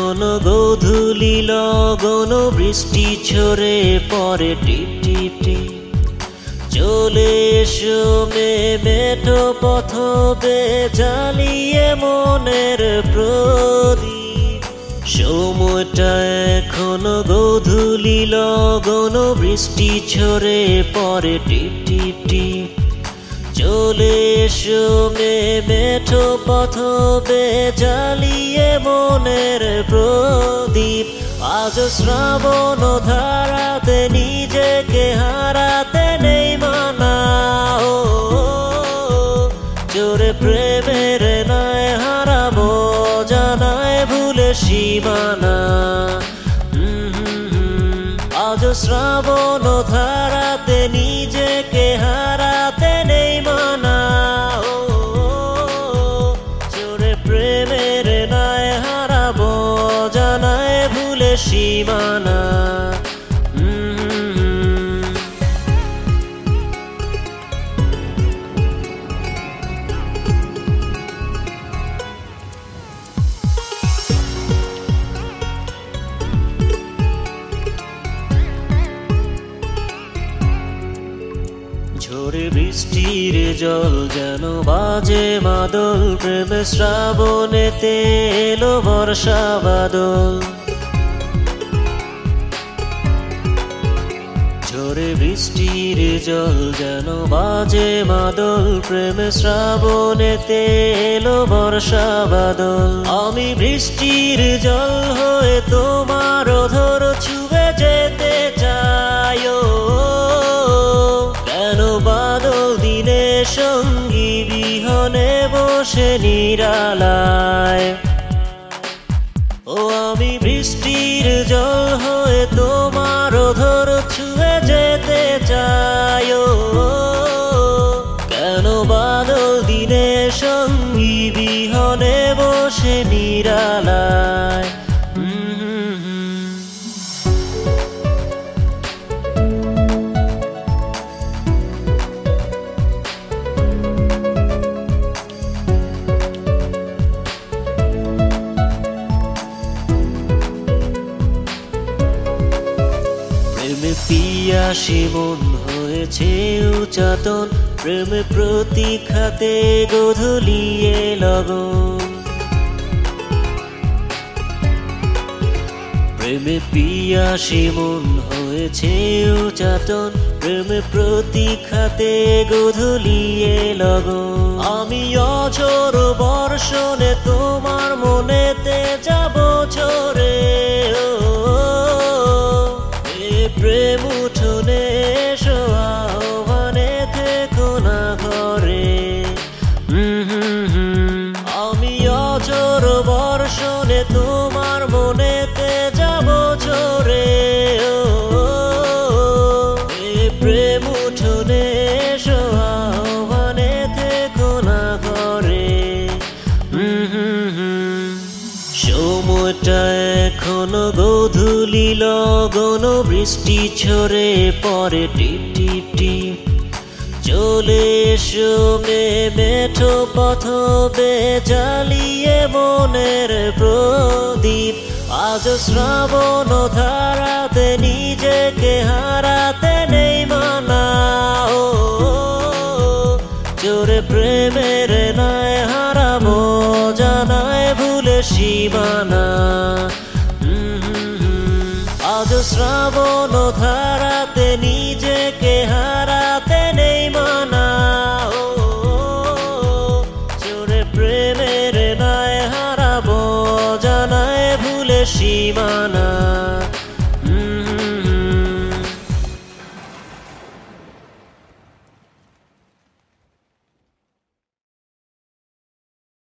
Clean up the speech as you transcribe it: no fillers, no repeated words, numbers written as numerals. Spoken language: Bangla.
এখনো গোধূলি লগন বৃষ্টি ঝরে পড়ে টিপ টিপ টিপ। চলে এসো মেঠো পথ বেয়ে জ্বালিয়ে মনের প্রদীপ। সময়টা এখনো গোধূলি লগন বৃষ্টি ঝরে পড়ে টিপ টিপ টিপ। চলে এসো মেঠো পথ বেয়ে জ্বালিয়ে মনের প্রদীপ। আজ শ্রাবণ ধারাতে নিজেকে হারাতে নেই মানা। ও জোরে প্রেমের নাই হারাবো জানায় ভুলে সীমানা। আজ শ্রাবণ ধারাতে নিজেকে হারাতে নেই মানা। ও জোরে প্রেমের নাই হারাবো জানায় ভুলে সীমানা। ঝরে বৃষ্টির জল যেন বাজে মাদল, প্রেম শ্রাবণেতে এলো বর্ষা বাদল। ঝরে বৃষ্টির জল যেন বাজে মাদল, প্রেম শ্রাবণেতে এলো বর্ষা বাদল। আমি বৃষ্টির জল হয়ে তোমার অধর ছুঁয়ে যেতে চাই। কেন বাদল দিনে সঙ্গী বিহনে বসে নিরালায়। ও আমি বৃষ্টির জল হয়ে তোমার অধর ছুঁয়ে যেতে চাই। কেন বাদল দিনে সঙ্গী বিহনে বসে নিরালায়। প্রেমে পিয়াসী মন হয়েছে উচাটন, প্রেমে প্রতীক্ষাতে গোধূলিয়ে লগন। প্রেমে পিয়াসী মন হয়েছে উচাটন, প্রেমে প্রতীক্ষাতে গোধূলিয়ে লগন। আমি অঝোর বর্ষণে তোমার মনেতে যাব ঝরে। প্রেম উঠোনে এসো আহ্বানে থেকো না ঘরে। আমি অঝোর বর্ষণে তোমার মনেতে যাব ঝরে। প্রেম উঠোনে এসো আহ্বানে থেকো না ঘরে। সময়টা এখনো গোধূলি লগন বৃষ্টি ঝরে পড়ে টিপ টিপ টিপ। চলে এসো মেঠো পথ বেয়ে জ্বালিয়ে মনের প্রদীপ। আজ শ্রাবণ ধারাতে নিজেকে হারাতে নেই মানা। ও জোরে প্রেমের নাই হারাবো জানায় ভুলে সীমানা। আজ শ্রাবণ ধারাতে নিজেকে হারাতে